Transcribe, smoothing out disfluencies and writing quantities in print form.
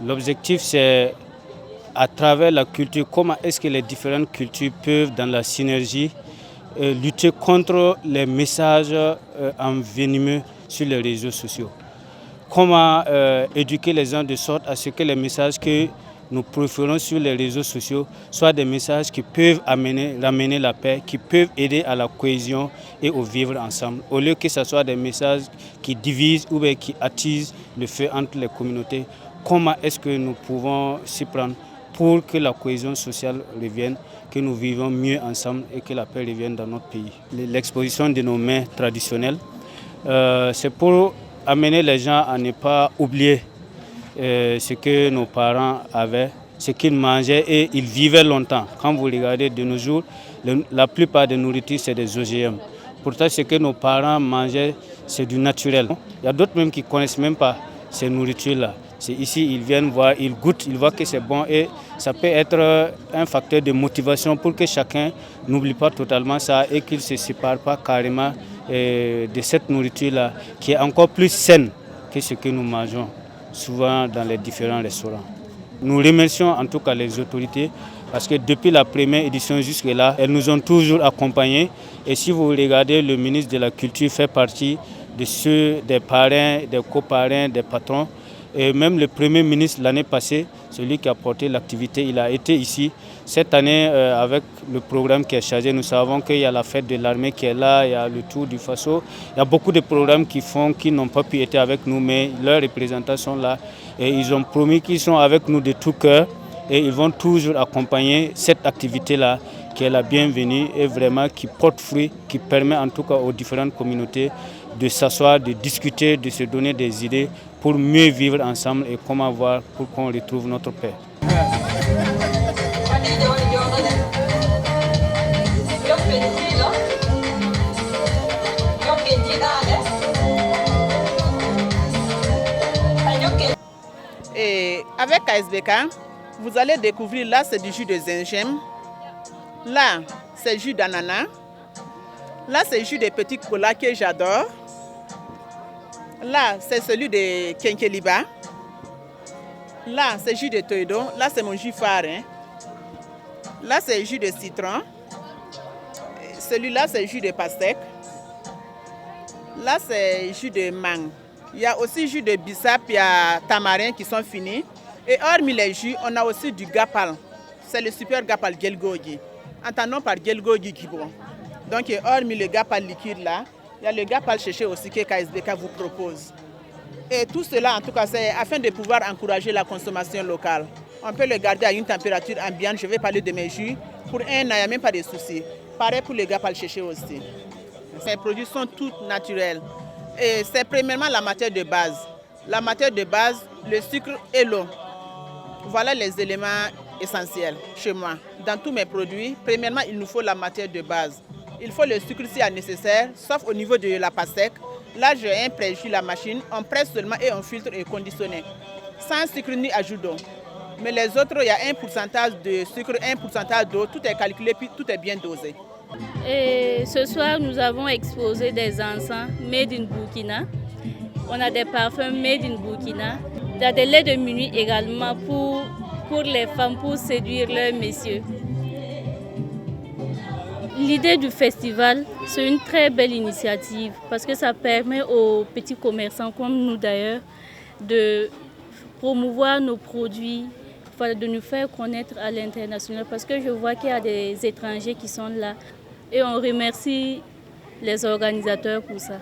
L'objectif, c'est à travers la culture, comment est-ce que les différentes cultures peuvent, dans la synergie, lutter contre les messages envenimeux sur les réseaux sociaux. Comment éduquer les gens de sorte à ce que les messages que nous préférons sur les réseaux sociaux soient des messages qui peuvent ramener la paix, qui peuvent aider à la cohésion et au vivre ensemble, au lieu que ce soit des messages qui divisent ou bien qui attisent le feu entre les communautés. Comment est-ce que nous pouvons s'y prendre pour que la cohésion sociale revienne, que nous vivons mieux ensemble et que la paix revienne dans notre pays. L'exposition de nos mets traditionnels, c'est pour amener les gens à ne pas oublier ce que nos parents avaient, ce qu'ils mangeaient et ils vivaient longtemps. Quand vous regardez de nos jours, la plupart des nourritures, c'est des OGM. Pourtant, ce que nos parents mangeaient, c'est du naturel. Il y a d'autres même qui ne connaissent même pas ces nourritures-là. C'est ici, ils viennent voir, ils goûtent, ils voient que c'est bon et ça peut être un facteur de motivation pour que chacun n'oublie pas totalement ça et qu'il ne se sépare pas carrément de cette nourriture-là qui est encore plus saine que ce que nous mangeons souvent dans les différents restaurants. Nous remercions en tout cas les autorités parce que depuis la première édition jusque-là, elles nous ont toujours accompagnés. Et si vous regardez, le ministre de la Culture fait partie de ceux des parrains, des coparrains, des patrons. Et même le Premier ministre l'année passée, celui qui a porté l'activité, il a été ici. Cette année, avec le programme qui est chargé, nous savons qu'il y a la fête de l'armée qui est là, il y a le Tour du Faso. Il y a beaucoup de programmes qui n'ont pas pu être avec nous, mais leurs représentants sont là. Et ils ont promis qu'ils sont avec nous de tout cœur. Et ils vont toujours accompagner cette activité-là, qui est la bienvenue et vraiment qui porte fruit, qui permet en tout cas aux différentes communautés de s'asseoir, de discuter, de se donner des idées pour mieux vivre ensemble et comment voir pour qu'on retrouve notre paix. Et avec KSBK, vous allez découvrir, là c'est du jus de gingembre, là c'est jus d'ananas, là c'est jus de petit cola que j'adore, là c'est celui de Kenkeliba, là c'est jus de toido, là c'est mon jus phare, hein. Là c'est jus de citron, celui-là c'est jus de pastèque, là c'est jus de mangue. Il y a aussi jus de bissap, il y a tamarin qui sont finis. Et hormis les jus, on a aussi du gapal. C'est le super gapal gelgogi. Entendons par gelgogi Gibo. Donc hormis le gapal liquide là, il y a le gapal séché aussi que KSBK vous propose. Et tout cela en tout cas c'est afin de pouvoir encourager la consommation locale. On peut le garder à une température ambiante. Je vais parler de mes jus. Pour un an, il n'y a même pas de souci. Pareil pour le gapal séché aussi. Ces produits sont tous naturels. Et c'est premièrement la matière de base. La matière de base, le sucre et l'eau. Voilà les éléments essentiels chez moi. Dans tous mes produits, premièrement, il nous faut la matière de base. Il faut le sucre si nécessaire, sauf au niveau de la pastèque. Là, j'ai un pré-jus, la machine. On presse seulement et on filtre et conditionne. Sans sucre ni ajout d'eau. Mais les autres, il y a un pourcentage de sucre, un pourcentage d'eau. Tout est calculé, puis tout est bien dosé. Et ce soir, nous avons exposé des encens made in Burkina. On a des parfums made in Burkina. Il y a des laits de minuit également pour les femmes, pour séduire leurs messieurs. L'idée du festival, c'est une très belle initiative parce que ça permet aux petits commerçants comme nous d'ailleurs de promouvoir nos produits, de nous faire connaître à l'international parce que je vois qu'il y a des étrangers qui sont là et on remercie les organisateurs pour ça.